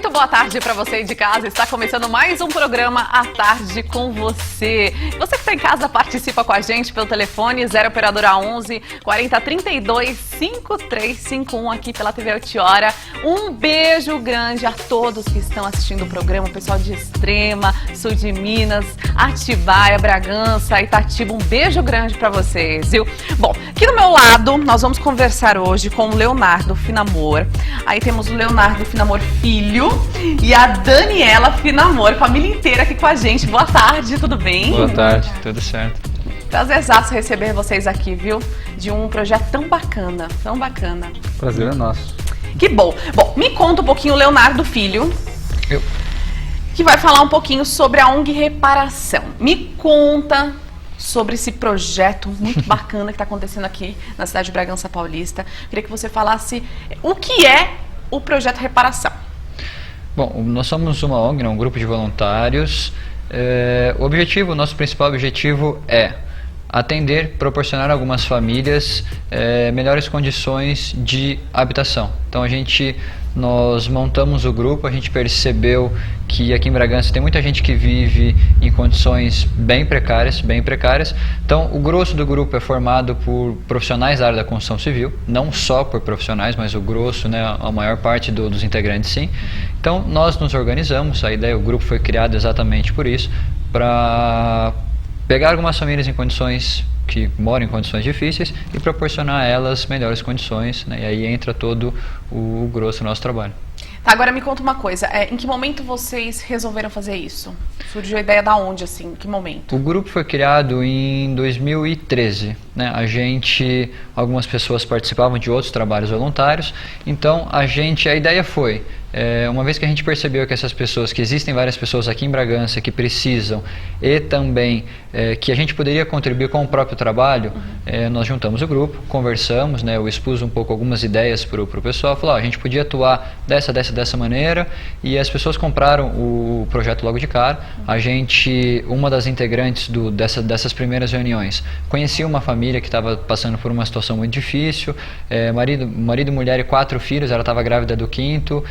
Muito boa tarde para você aí de casa. Está começando mais um programa à tarde com você. Você que está em casa participa com a gente pelo telefone 0 operadora 11 40 32 5351 aqui pela TV Altiora. Um beijo grande a todos que estão assistindo o programa, o pessoal de Extrema, Sul de Minas, Atibaia, Bragança, Itatiba. Um beijo grande para vocês, viu? Bom, aqui do meu lado nós vamos conversar hoje com o Leonardo Finamor. Aí temos o Leonardo Finamor Filho e a Daniela Finamor, família inteira aqui com a gente. Boa tarde, tudo bem? Boa tarde, tudo certo. Prazerzaço receber vocês aqui, viu? De um projeto tão bacana, tão bacana. Prazer é nosso. Que bom. Bom, me conta um pouquinho o Leonardo Filho, que vai falar um pouquinho sobre a ONG Reparação. Me conta sobre esse projeto muito bacana que está acontecendo aqui na cidade de Bragança Paulista. Queria que você falasse o que é o projeto Reparação. Bom, nós somos uma ONG, um grupo de voluntários. O nosso principal objetivo é atender, proporcionar a algumas famílias melhores condições de habitação. Então nós montamos o grupo, a gente percebeu que aqui em Bragança tem muita gente que vive em condições bem precárias. Então o grosso do grupo é formado por profissionais da área da construção civil, não só por profissionais, mas o grosso, né, a maior parte dos integrantes sim. Então nós nos organizamos, o grupo foi criado exatamente por isso, para pegar algumas famílias em condições que moram em condições difíceis e proporcionar a elas melhores condições, né? E aí entra todo o grosso do nosso trabalho. Tá, agora me conta uma coisa, em que momento vocês resolveram fazer isso? Surgiu a ideia da onde, assim, em que momento? O grupo foi criado em 2013, né? Algumas pessoas participavam de outros trabalhos voluntários, então a ideia foi, uma vez que a gente percebeu que existem várias pessoas aqui em Bragança que precisam e também que a gente poderia contribuir com o próprio trabalho, nós juntamos o grupo, conversamos, né, eu expus um pouco algumas ideias para o pessoal, falou, a gente podia atuar dessa maneira, e as pessoas compraram o projeto logo de cara. Uma das integrantes dessas primeiras reuniões conhecia uma família que estava passando por uma situação muito difícil, marido, mulher e 4 filhos, ela estava grávida do 5º,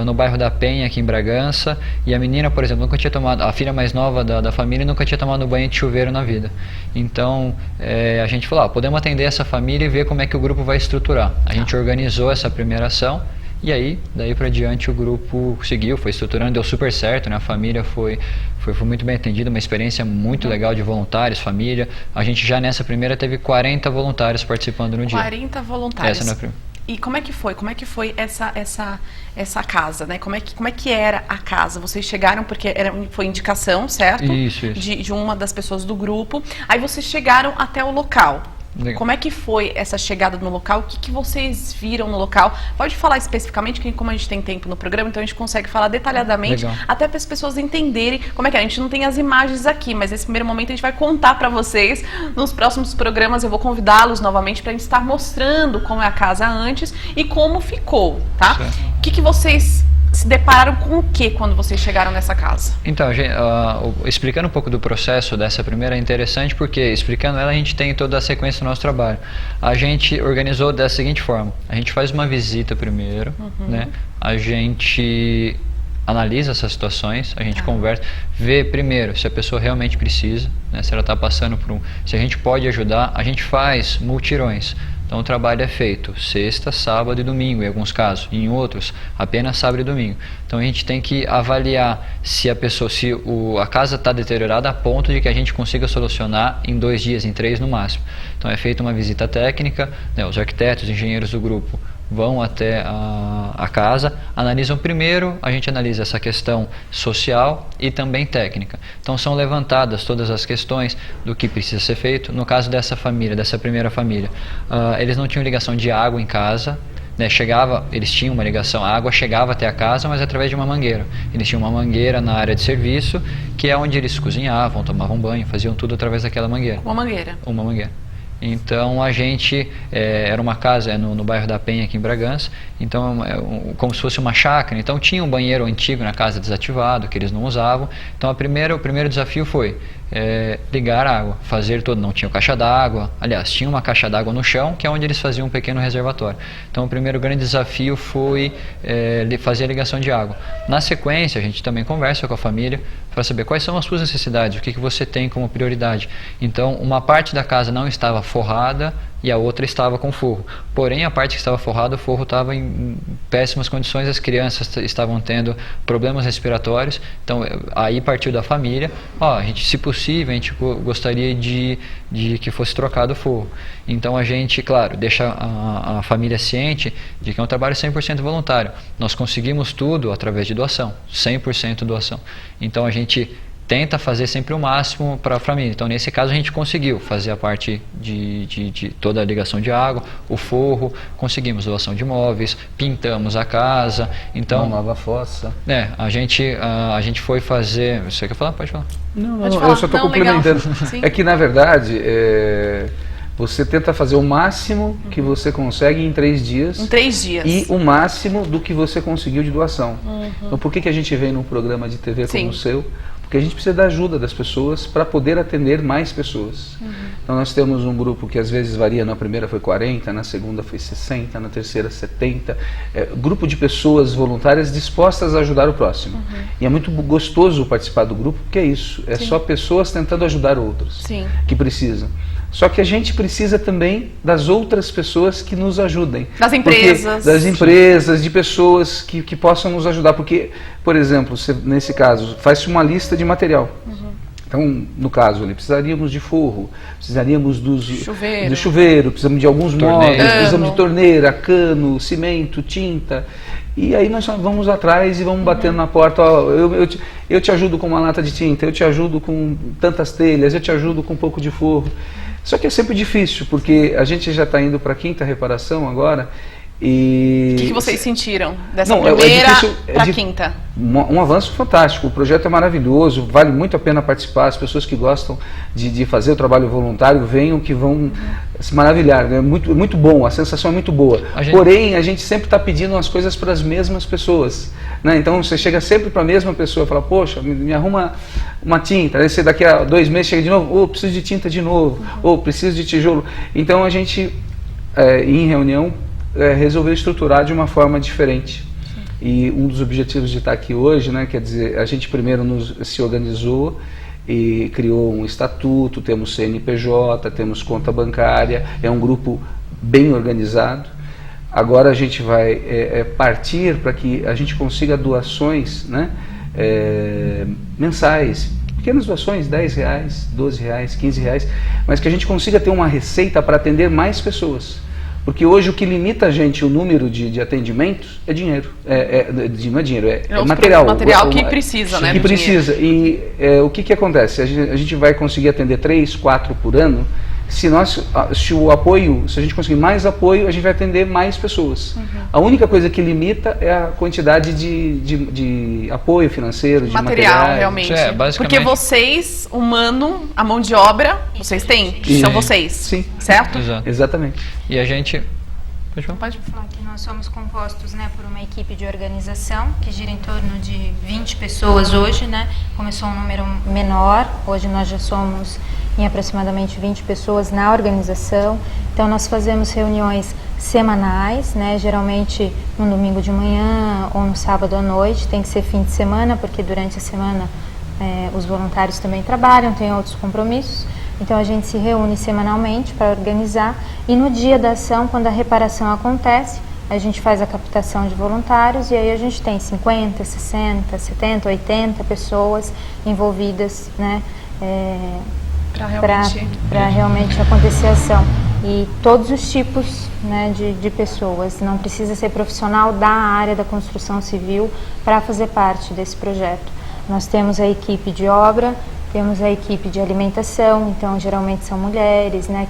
no bairro da Penha, aqui em Bragança, e a menina, por exemplo, nunca tinha tomado, a filha mais nova da família nunca tinha tomado banho de chuveiro na vida. Então a gente falou, podemos atender essa família e ver como é que o grupo vai estruturar. A gente organizou essa primeira ação, e aí, daí para diante o grupo seguiu, foi estruturando, deu super certo, né? A família foi muito bem atendida, uma experiência muito legal de voluntários, família. A gente já nessa primeira teve 40 voluntários participando no dia. 40 voluntários. Essa na primeira. E como é que foi essa casa, né? Como é que era a casa? Vocês chegaram porque foi indicação, certo? Isso. De uma das pessoas do grupo. Aí vocês chegaram até o local. Legal. Como é que foi essa chegada no local? O que vocês viram no local? Pode falar especificamente, que como a gente tem tempo no programa, então a gente consegue falar detalhadamente, legal, até para as pessoas entenderem como é que é. A gente não tem as imagens aqui, mas nesse primeiro momento a gente vai contar para vocês. Nos próximos programas eu vou convidá-los novamente para a gente estar mostrando como é a casa antes e como ficou, tá? Certo. O que vocês se depararam com o que quando vocês chegaram nessa casa? Então, explicando um pouco do processo dessa primeira é interessante, porque explicando ela a gente tem toda a sequência do nosso trabalho. A gente organizou da seguinte forma: a gente faz uma visita primeiro, né? A gente analisa essas situações, a gente conversa, vê primeiro se a pessoa realmente precisa, né? Se ela está passando se a gente pode ajudar. A gente faz multirões. Então o trabalho é feito sexta, sábado e domingo, em alguns casos, em outros apenas sábado e domingo. Então a gente tem que avaliar se a casa está deteriorada a ponto de que a gente consiga solucionar em 2 dias, em 3 no máximo. Então é feita uma visita técnica, né, os arquitetos, os engenheiros do grupo vão até a casa, analisam primeiro, a gente analisa essa questão social e também técnica. Então são levantadas todas as questões do que precisa ser feito. No caso dessa primeira família, eles não tinham ligação de água em casa, né? Eles tinham uma ligação, a água chegava até a casa, mas através de uma mangueira. Eles tinham uma mangueira na área de serviço, que é onde eles cozinhavam, tomavam banho, faziam tudo através daquela mangueira. Uma mangueira. Então a gente, era uma casa no bairro da Penha, aqui em Bragança, então como se fosse uma chácara. Então tinha um banheiro antigo na casa desativado, que eles não usavam. Então o primeiro desafio foi ligar a água, fazer todo, não tinha caixa d'água, aliás, tinha uma caixa d'água no chão, que é onde eles faziam um pequeno reservatório. Então o primeiro grande desafio foi fazer a ligação de água. Na sequência, a gente também conversa com a família para saber quais são as suas necessidades, o que você tem como prioridade. Então, uma parte da casa não estava forrada e a outra estava com forro. Porém, a parte que estava forrada, o forro estava em péssimas condições, as crianças estavam tendo problemas respiratórios. Então, aí partiu da família, a gente, se possível, a gente gostaria de que fosse trocado o forro. Então, a gente, claro, deixa a família ciente de que é um trabalho 100% voluntário. Nós conseguimos tudo através de doação, 100% doação. Então, a gente tenta fazer sempre o máximo para a família. Então, nesse caso, a gente conseguiu fazer a parte de toda a ligação de água, o forro, conseguimos doação de móveis, pintamos a casa. Então, uma nova fossa. A gente foi fazer... Você quer falar? Pode falar. Não, eu só estou complementando. É que, na verdade, você tenta fazer o máximo que você consegue em 3 dias. Em 3 dias. E o máximo do que você conseguiu de doação. Então, por que a gente vem num programa de TV como o seu? Porque a gente precisa da ajuda das pessoas para poder atender mais pessoas. Então nós temos um grupo que às vezes varia, na primeira foi 40, na segunda foi 60, na terceira 70. Grupo de pessoas voluntárias dispostas a ajudar o próximo. E é muito gostoso participar do grupo, porque é isso. É só pessoas tentando ajudar outros que precisam. Só que a gente precisa também das outras pessoas que nos ajudem. Das empresas. Das empresas, de pessoas que possam nos ajudar. Porque, por exemplo, nesse caso, faz-se uma lista de material. Então, no caso, precisaríamos de forro, precisaríamos do chuveiro, precisamos de alguns móveis, precisamos de torneira, cano, cimento, tinta. E aí nós vamos atrás e vamos batendo na porta, eu te ajudo com uma lata de tinta, eu te ajudo com tantas telhas, eu te ajudo com um pouco de forro. Só que é sempre difícil, porque a gente já está indo para a 5ª reparação agora. E o que vocês sentiram dessa primeira para a 5ª? Um avanço fantástico, o projeto é maravilhoso, vale muito a pena participar, as pessoas que gostam de fazer o trabalho voluntário venham, que vão se maravilhar, é muito bom, a sensação é muito boa. Porém, a gente sempre está pedindo as coisas para as mesmas pessoas, né? Então você chega sempre para a mesma pessoa e fala, poxa, me arruma uma tinta, aí você daqui a 2 meses chega de novo, preciso de tinta de novo, preciso de tijolo. Então a gente, em reunião, resolveu estruturar de uma forma diferente. E um dos objetivos de estar aqui hoje, né, quer dizer, a gente primeiro se organizou e criou um estatuto, temos CNPJ, temos conta bancária, é um grupo bem organizado. Agora a gente vai partir para que a gente consiga doações, né, mensais, pequenas doações, R$10, R$12, R$15, mas que a gente consiga ter uma receita para atender mais pessoas. Porque hoje o que limita a gente, o número de atendimentos, é dinheiro. Não é dinheiro, é material. Material que precisa, né? Que precisa. E o que acontece? A gente vai conseguir atender 3, 4 por ano. Se a gente conseguir mais apoio, a gente vai atender mais pessoas. A única coisa que limita é a quantidade de apoio financeiro, de material, realmente. Basicamente. Porque vocês, humano, a mão de obra, vocês têm, são vocês. Sim. Certo? Exato. Exatamente. E a gente... Pode falar que nós somos compostos, né, por uma equipe de organização que gira em torno de 20 pessoas hoje, né? Começou um número menor, hoje nós já somos em aproximadamente 20 pessoas na organização. Então nós fazemos reuniões semanais, né, geralmente no domingo de manhã ou no sábado à noite, tem que ser fim de semana, porque durante a semana os voluntários também trabalham, têm outros compromissos. Então a gente se reúne semanalmente para organizar e no dia da ação, quando a reparação acontece, a gente faz a captação de voluntários e aí a gente tem 50, 60, 70, 80 pessoas envolvidas, né, para realmente acontecer a ação. E todos os tipos, né, de pessoas, não precisa ser profissional da área da construção civil para fazer parte desse projeto. Nós temos a equipe de obra, temos a equipe de alimentação, então geralmente são mulheres, né,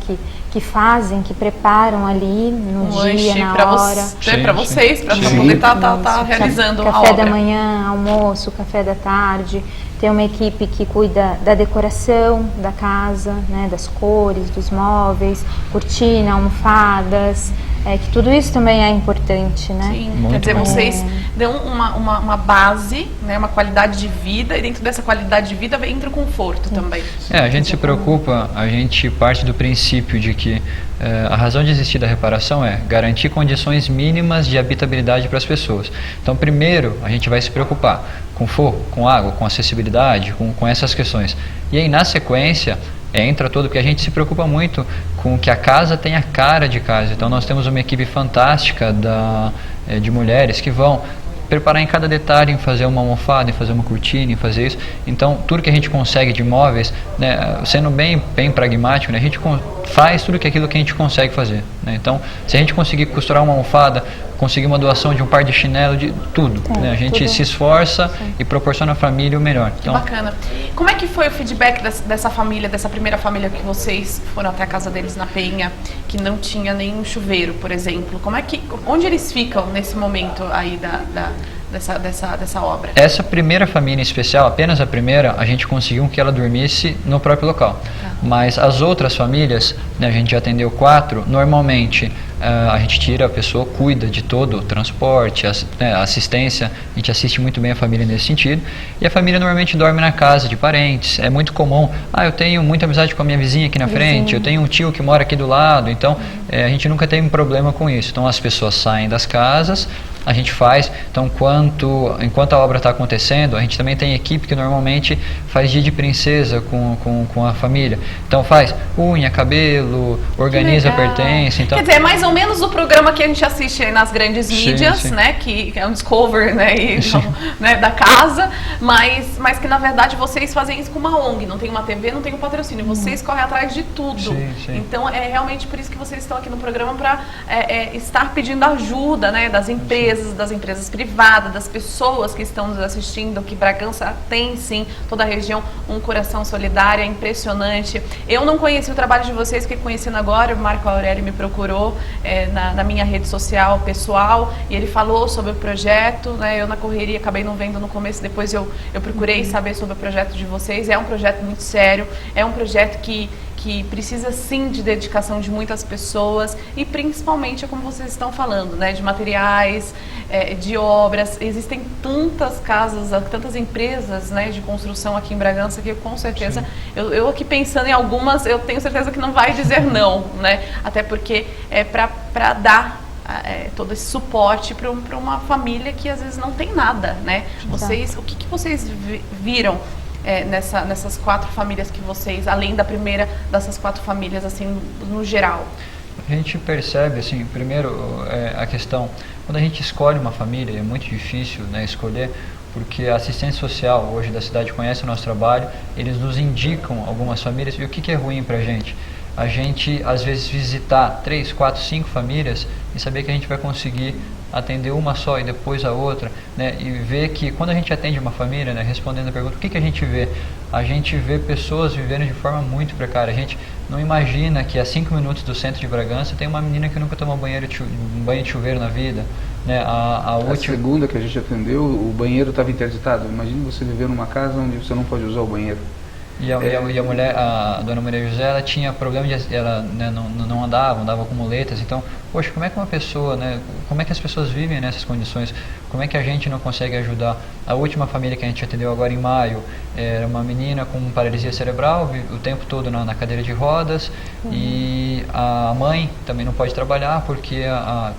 que fazem, que preparam ali no dia, na hora. Para vocês, para poder estar realizando a obra. Café da manhã, almoço, café da tarde. Tem uma equipe que cuida da decoração da casa, né, das cores, dos móveis, cortina, almofadas, que tudo isso também é importante, né? Sim, Muito quer dizer, bom. vocês dão uma base, né, uma qualidade de vida, e dentro dessa qualidade de vida entra o conforto também. A gente se preocupa, a gente parte do princípio de que a razão de existir da reparação é garantir condições mínimas de habitabilidade para as pessoas. Então, primeiro, a gente vai se preocupar com fogo, com água, com acessibilidade, com essas questões. E aí, na sequência, entra todo, porque a gente se preocupa muito com que a casa tenha cara de casa. Então, nós temos uma equipe fantástica de mulheres que vão preparar em cada detalhe, em fazer uma almofada, em fazer uma cortina, em fazer isso. Então, tudo que a gente consegue de móveis, né, sendo bem pragmático, né, a gente faz tudo aquilo que a gente consegue fazer. Né? Então, se a gente conseguir costurar uma almofada, conseguir uma doação de um par de chinelo, de tudo. Né? A gente se esforça e proporciona à família o melhor. Que bacana. Como é que foi o feedback dessa família, dessa primeira família que vocês foram até a casa deles na Penha, que não tinha nenhum chuveiro, por exemplo? Onde eles ficam nesse momento aí dessa obra? Essa primeira família em especial, apenas a primeira, a gente conseguiu que ela dormisse no próprio local. Mas as outras famílias, né, a gente já atendeu 4, normalmente a gente tira a pessoa, cuida de todo o transporte, a assistência, a gente assiste muito bem a família nesse sentido, e a família normalmente dorme na casa de parentes. É muito comum, eu tenho muita amizade com a minha vizinha aqui na frente, eu tenho um tio que mora aqui do lado, então a gente nunca tem um problema com isso. Então as pessoas saem das casas, a gente faz, então enquanto a obra está acontecendo, a gente também tem equipe que normalmente faz dia de princesa com a família. Então faz unha, cabelo, organiza pertence. Então, quer dizer, é mais ou menos o programa que a gente assiste aí nas grandes mídias, sim. né? Que é um discover, né, né, da casa, mas que na verdade vocês fazem isso com uma ONG, não tem uma TV, não tem um patrocínio, vocês correm atrás de tudo. Sim. Então é realmente por isso que vocês estão aqui no programa, para estar pedindo ajuda, né, das empresas privadas, das pessoas que estão nos assistindo, que Bragança tem sim, toda a região, um coração solidário, é impressionante. Eu não conheci o trabalho de vocês, fiquei conhecendo agora, o Marco Aurélio me procurou na minha rede social pessoal, e ele falou sobre o projeto, né, eu na correria acabei não vendo no começo, depois eu procurei saber sobre o projeto de vocês. É um projeto muito sério, é um projeto que precisa sim de dedicação de muitas pessoas, e principalmente, como vocês estão falando, né, de materiais, de obras. Existem tantas casas, tantas empresas, né, de construção aqui em Bragança, que com certeza, eu aqui pensando em algumas, eu tenho certeza que não vai dizer não, né, até porque é para dar todo esse suporte para uma família que às vezes não tem nada, né? O que vocês viram nessas 4 famílias que vocês, além da primeira dessas 4 famílias, assim, no geral? A gente percebe, assim, primeiro, a questão, quando a gente escolhe uma família, é muito difícil, né, escolher, porque a assistência social hoje da cidade conhece o nosso trabalho, eles nos indicam algumas famílias, e o que é ruim pra gente? A gente, às vezes, visitar 3, 4, 5 famílias e saber que a gente vai conseguir atender uma só e depois a outra, né? E ver que quando a gente atende uma família, né, respondendo a pergunta, o que a gente vê? A gente vê pessoas vivendo de forma muito precária. A gente não imagina que a 5 minutos do centro de Bragança tem uma menina que nunca tomou um banho de chuveiro na vida, né? A segunda que a gente atendeu, o banheiro estava interditado. Imagina você viver numa casa onde você não pode usar o banheiro. E a mulher, a dona Maria José, ela tinha problema ela, né, não andava com muletas. Então, poxa, como é que uma pessoa, né, como é que as pessoas vivem nessas condições? Como é que a gente não consegue ajudar? A última família que a gente atendeu agora em maio era uma menina com paralisia cerebral, o tempo todo na cadeira de rodas, e a mãe também não pode trabalhar porque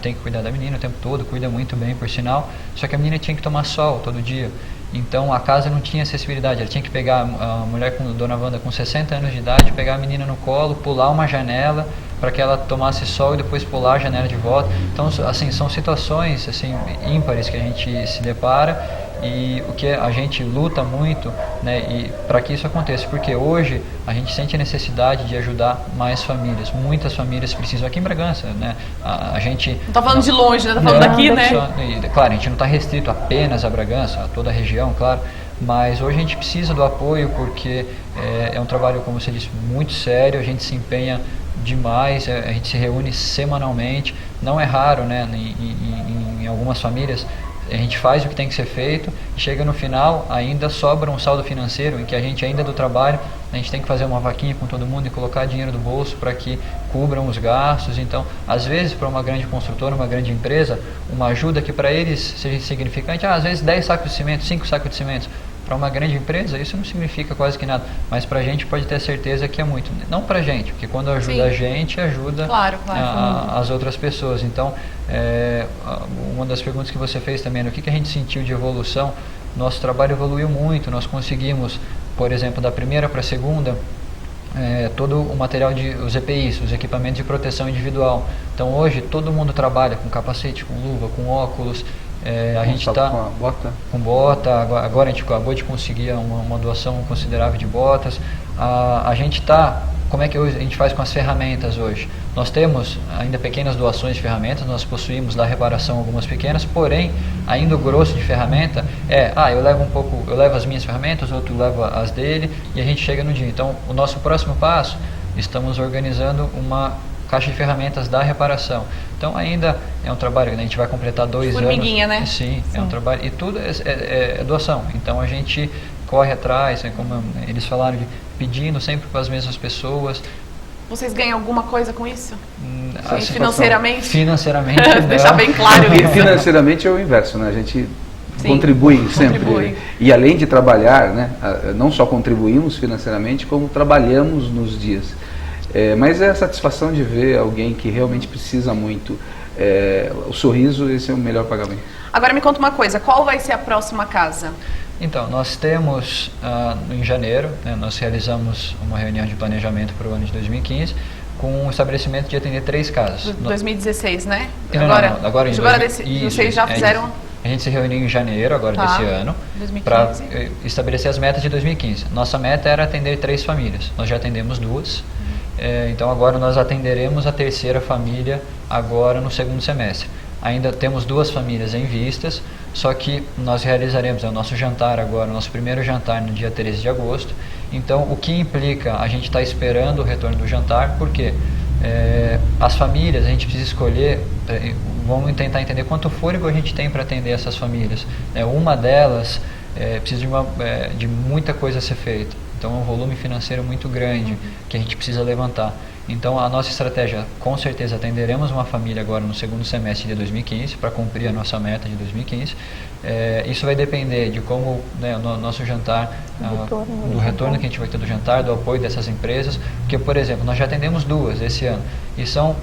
tem que cuidar da menina o tempo todo, cuida muito bem, por sinal, só que a menina tinha que tomar sol todo dia. Então a casa não tinha acessibilidade, ela tinha que pegar a mulher, Dona Wanda, com 60 anos de idade, pegar a menina no colo, pular uma janela para que ela tomasse sol e depois pular a janela de volta. Então, assim, são situações assim ímpares que a gente se depara, e o que a gente luta muito, né, e para que isso aconteça, porque hoje a gente sente a necessidade de ajudar mais famílias. Muitas famílias precisam, aqui em Bragança, né, a gente... Não está falando de longe, né? Está falando daqui, né? Claro, a gente não está restrito apenas a Bragança, a toda a região, claro, mas hoje a gente precisa do apoio, porque é um trabalho, como você disse, muito sério, a gente se empenha demais, a gente se reúne semanalmente, não é raro, né, em algumas famílias, a gente faz o que tem que ser feito e chega no final, ainda sobra um saldo financeiro em que a gente ainda do trabalho a gente tem que fazer uma vaquinha com todo mundo e colocar dinheiro do bolso para que cubram os gastos. Então, às vezes, para uma grande construtora, uma grande empresa, uma ajuda que para eles seja insignificante, às vezes 10 sacos de cimento, 5 sacos de cimento. Para uma grande empresa, isso não significa quase que nada, mas para a gente pode ter certeza que é muito. Não para a gente, porque quando ajuda Sim. a gente, ajuda as outras pessoas. Então, uma das perguntas que você fez também, o que a gente sentiu de evolução, nosso trabalho evoluiu muito, nós conseguimos, por exemplo, da primeira para a segunda, todo o material os EPIs, os equipamentos de proteção individual. Então hoje todo mundo trabalha com capacete, com luva, com óculos. A gente está com bota, agora a gente acabou de conseguir uma doação considerável de botas. A gente está, como é que a gente faz com as ferramentas hoje? Nós temos ainda pequenas doações de ferramentas, nós possuímos da reparação algumas pequenas, porém ainda o grosso de ferramenta eu levo as minhas ferramentas, outro leva as dele e a gente chega no dia. Então o nosso próximo passo, estamos organizando uma caixa de ferramentas da reparação. Então ainda é um trabalho, né? A gente vai completar 2 anos. Formiguinha, né? Sim, é um trabalho. E tudo é doação. Então a gente corre atrás, como eles falaram, pedindo sempre para as mesmas pessoas. Vocês ganham alguma coisa com isso? Financeiramente? Financeiramente. Deixar bem claro isso. Financeiramente é o inverso, né? A gente contribui sempre. E além de trabalhar, né? Não só contribuímos financeiramente, como trabalhamos nos dias. Mas é a satisfação de ver alguém que realmente precisa muito. O sorriso, esse é o melhor pagamento. Agora me conta uma coisa, qual vai ser a próxima casa? Então, nós temos, em janeiro, nós realizamos uma reunião de planejamento para o ano de 2015, com o estabelecimento de atender 3 casas. 2016, né? Agora vocês já fizeram... A gente se reuniu em janeiro desse ano para estabelecer as metas de 2015. Nossa meta era atender 3 famílias, nós já atendemos 2. Então agora nós atenderemos a 3ª família agora no segundo semestre. Ainda temos 2 famílias em vistas, só que nós realizaremos o nosso jantar agora, o nosso primeiro jantar no dia 13 de agosto. Então o que implica a gente estar esperando o retorno do jantar, porque as famílias a gente precisa escolher, vamos tentar entender quanto fôlego a gente tem para atender essas famílias. Uma delas precisa de muita coisa a ser feita. Então é um volume financeiro muito grande que a gente precisa levantar. Então a nossa estratégia, com certeza atenderemos uma família agora no segundo semestre de 2015 para cumprir a nossa meta de 2015. Isso vai depender de como o nosso jantar, do retorno que a gente vai ter do jantar, do apoio dessas empresas, porque, por exemplo, nós já atendemos 2 esse ano e são,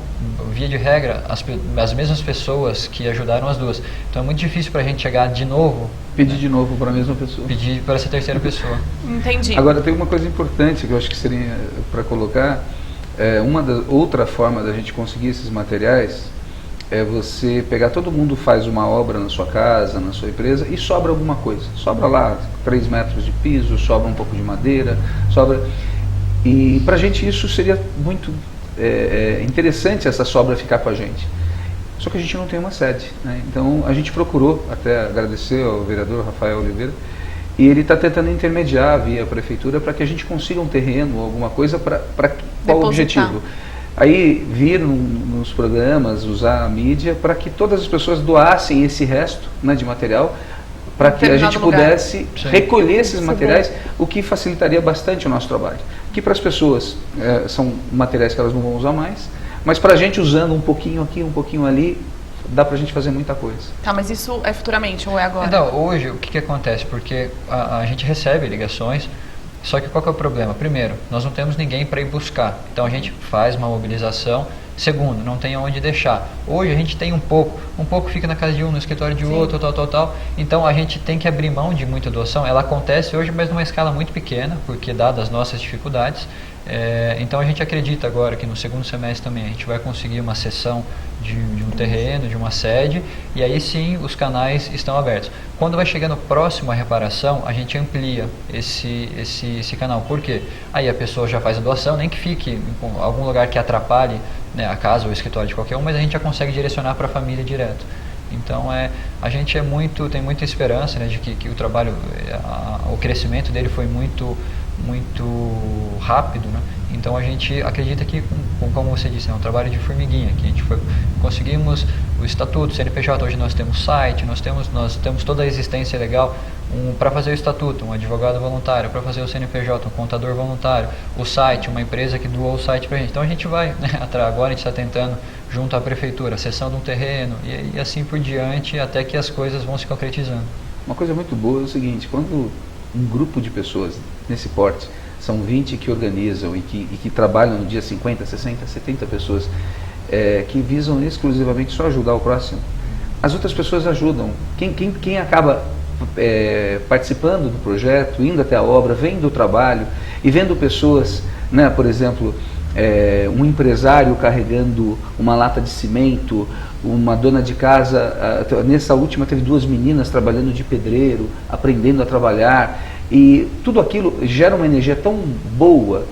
via de regra, as mesmas pessoas que ajudaram as 2. Então é muito difícil para a gente chegar de novo, pedir de novo para a mesma pessoa. Pedir para essa 3ª pessoa. Entendi. Agora tem uma coisa importante que eu acho que seria para colocar. Outra forma da gente conseguir esses materiais é você pegar, todo mundo faz uma obra na sua casa, na sua empresa e sobra alguma coisa. Sobra lá 3 metros de piso, sobra um pouco de madeira, e pra gente isso seria muito interessante, essa sobra ficar com a gente. Só que a gente não tem uma sede, né? Então a gente procurou, até agradecer ao vereador Rafael Oliveira, e ele está tentando intermediar via prefeitura para que a gente consiga um terreno, alguma coisa, para qual o objetivo? Aí vir nos programas, usar a mídia para que todas as pessoas doassem esse resto, né, de material, para que a gente pudesse recolher esses materiais, o que facilitaria bastante o nosso trabalho. Que para as pessoas são materiais que elas não vão usar mais, mas para a gente usando um pouquinho aqui, um pouquinho ali, dá pra gente fazer muita coisa. Tá, mas isso é futuramente ou é agora? Então, hoje o que acontece? Porque a gente recebe ligações, só que qual que é o problema? Primeiro, nós não temos ninguém para ir buscar, então a gente faz uma mobilização. Segundo, não tem onde deixar. Hoje a gente tem um pouco fica na casa de um, no escritório de outro, tal. Então a gente tem que abrir mão de muita doação. Ela acontece hoje, mas numa escala muito pequena, porque dadas as nossas dificuldades. Então a gente acredita agora que no segundo semestre também a gente vai conseguir uma cessão de um terreno, de uma sede, e aí sim os canais estão abertos. Quando vai chegando próximo à reparação, a gente amplia esse canal. Por quê? Aí a pessoa já faz a doação, nem que fique em algum lugar que atrapalhe, né, a casa ou o escritório de qualquer um, mas a gente já consegue direcionar para a família direto. Então a gente tem muita esperança, né, de que o trabalho, o crescimento dele foi muito rápido, né? Então a gente acredita que com como você disse, é um trabalho de formiguinha, que a gente conseguimos o estatuto, o CNPJ, hoje nós temos site, nós temos toda a existência legal, para fazer o estatuto, um advogado voluntário, para fazer o CNPJ, um contador voluntário, o site, uma empresa que doou o site para a gente. Então a gente vai, né, agora a gente está tentando, junto à prefeitura, a cessão de um terreno e assim por diante, até que as coisas vão se concretizando. Uma coisa muito boa é o seguinte, quando um grupo de pessoas nesse porte, são 20 que organizam e que trabalham no dia 50, 60, 70 pessoas que visam exclusivamente só ajudar o próximo, as outras pessoas ajudam. Quem acaba participando do projeto, indo até a obra, vendo o trabalho e vendo pessoas, né, por exemplo, um empresário carregando uma lata de cimento, uma dona de casa, nessa última teve 2 meninas trabalhando de pedreiro, aprendendo a trabalhar, e tudo aquilo gera uma energia tão boa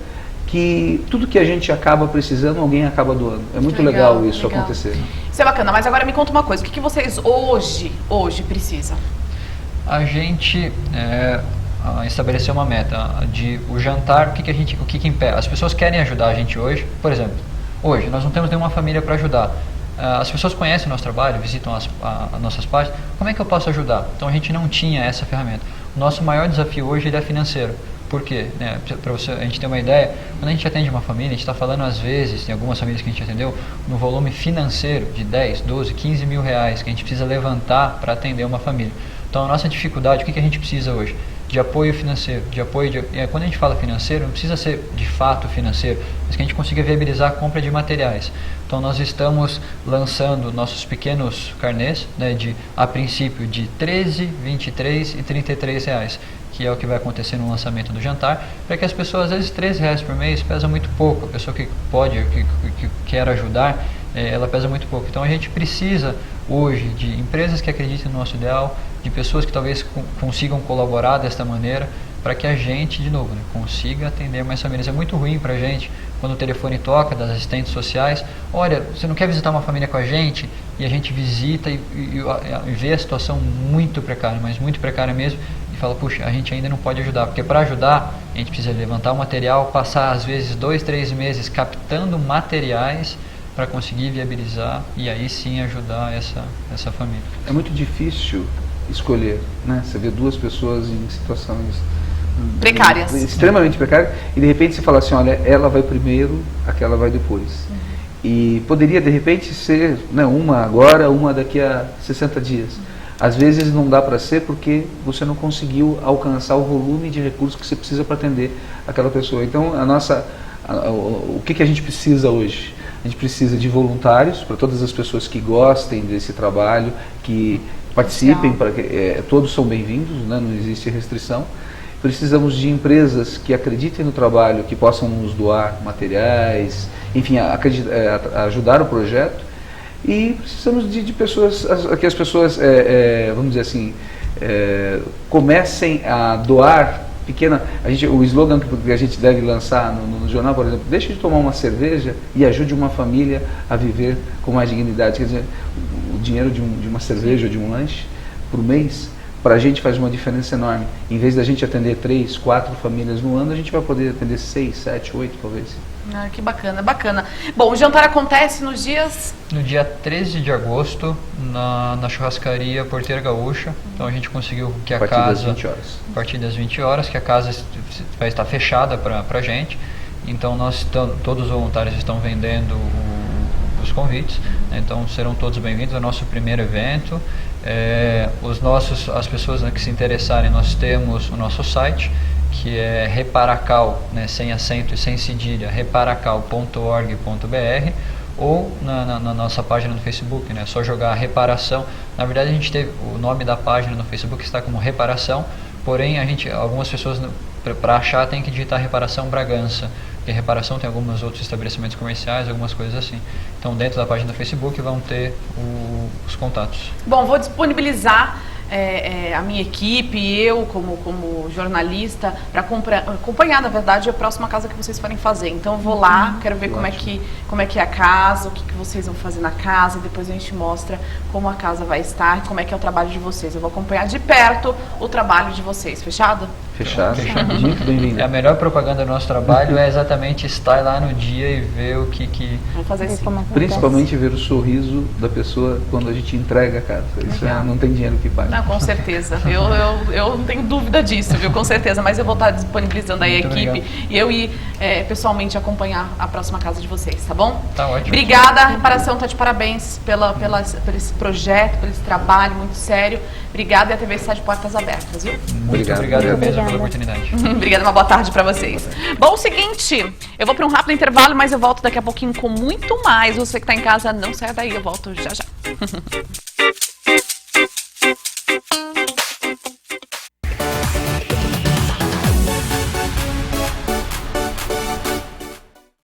que tudo que a gente acaba precisando, alguém acaba doando. É muito legal isso acontecer. Isso é bacana, mas agora me conta uma coisa, o que vocês hoje precisam? A gente estabeleceu uma meta de o jantar, o que impede. As pessoas querem ajudar a gente hoje, por exemplo, hoje nós não temos nenhuma família para ajudar. As pessoas conhecem o nosso trabalho, visitam as nossas páginas, como é que eu posso ajudar? Então a gente não tinha essa ferramenta. O nosso maior desafio hoje ele é financeiro. Por quê? Para a gente ter uma ideia, quando a gente atende uma família, a gente está falando às vezes, tem algumas famílias que a gente atendeu, no volume financeiro de 10, 12, 15 mil reais que a gente precisa levantar para atender uma família. Então a nossa dificuldade, o que a gente precisa hoje? De apoio financeiro, quando a gente fala financeiro, não precisa ser de fato financeiro, mas que a gente consiga viabilizar a compra de materiais. Então nós estamos lançando nossos pequenos carnês, né, a princípio de 13, 23 e 33 reais, que é o que vai acontecer no lançamento do jantar, para que as pessoas, às vezes 13 reais por mês pesa muito pouco, a pessoa que pode, que quer ajudar, ela pesa muito pouco. Então a gente precisa hoje de empresas que acreditem no nosso ideal, de pessoas que talvez consigam colaborar desta maneira, para que a gente, de novo, né, consiga atender mais famílias. É muito ruim para a gente, quando o telefone toca das assistentes sociais, olha, você não quer visitar uma família com a gente? E a gente visita e vê a situação muito precária, mas muito precária mesmo, e fala, puxa, a gente ainda não pode ajudar, porque para ajudar, a gente precisa levantar o material, passar às vezes 2, 3 meses captando materiais, para conseguir viabilizar e aí sim ajudar essa família. É muito difícil escolher, né? Você vê 2 pessoas em situações precárias, extremamente precárias, e de repente você fala assim, olha, ela vai primeiro, aquela vai depois. E poderia de repente ser, né, uma agora, uma daqui a 60 dias. Às vezes não dá para ser porque você não conseguiu alcançar o volume de recursos que você precisa para atender aquela pessoa. Então o que a gente precisa hoje? A gente precisa de voluntários, para todas as pessoas que gostem desse trabalho, que participem, para que todos são bem-vindos, né? Não existe restrição. Precisamos de empresas que acreditem no trabalho, que possam nos doar materiais, enfim, ajudar o projeto. E precisamos de pessoas, que as pessoas, vamos dizer assim, comecem a doar o slogan que a gente deve lançar no jornal, por exemplo, deixe de tomar uma cerveja e ajude uma família a viver com mais dignidade. Quer dizer, o dinheiro de uma cerveja ou de um lanche por mês, para a gente faz uma diferença enorme. Em vez da gente atender 3, 4 famílias no ano, a gente vai poder atender 6, 7, 8 talvez. Ah, que bacana, bacana. Bom, o jantar acontece nos dias? No dia 13 de agosto, na churrascaria Porteira Gaúcha. Então a gente conseguiu que a casa... A partir das 20 horas, que a casa vai estar fechada para a gente. Então todos os voluntários estão vendendo os convites. Né? Então serão todos bem-vindos ao nosso primeiro evento. As pessoas, né, que se interessarem, nós temos o nosso site, que é Reparacal, né, sem acento e sem cedilha, reparacal.org.br, ou na nossa página no Facebook, né, é só jogar reparação. Na verdade a gente teve o nome da página no Facebook está como Reparação, porém algumas pessoas para achar tem que digitar Reparação Bragança, porque Reparação tem alguns outros estabelecimentos comerciais, algumas coisas assim. Então dentro da página do Facebook vão ter os contatos. Bom, vou disponibilizar a minha equipe, eu como jornalista, para acompanhar, na verdade, a próxima casa que vocês forem fazer. Então eu vou lá, quero ver como é que é a casa, o que vocês vão fazer na casa, e depois a gente mostra como a casa vai estar, como é que é o trabalho de vocês. Eu vou acompanhar de perto o trabalho de vocês. Fechado? Fechado. Muito bem-vindo. A melhor propaganda do nosso trabalho é exatamente estar lá no dia e ver o que... Vamos fazer assim. Principalmente ver o sorriso da pessoa quando a gente entrega a casa. Isso não tem dinheiro que pague. Não, com certeza. Eu não tenho dúvida disso, viu? Com certeza. Mas eu vou estar disponibilizando aí a equipe obrigado. E eu ir pessoalmente acompanhar a próxima casa de vocês, tá bom? Tá ótimo. Obrigada, a Reparação está de parabéns por esse projeto, por esse trabalho muito sério. Obrigada, e a TV está de portas abertas, viu? Muito obrigado mesmo pela oportunidade. Obrigada, uma boa tarde para vocês. Bom, o seguinte, eu vou para um rápido intervalo, mas eu volto daqui a pouquinho com muito mais. Você que está em casa, não saia daí, eu volto já já.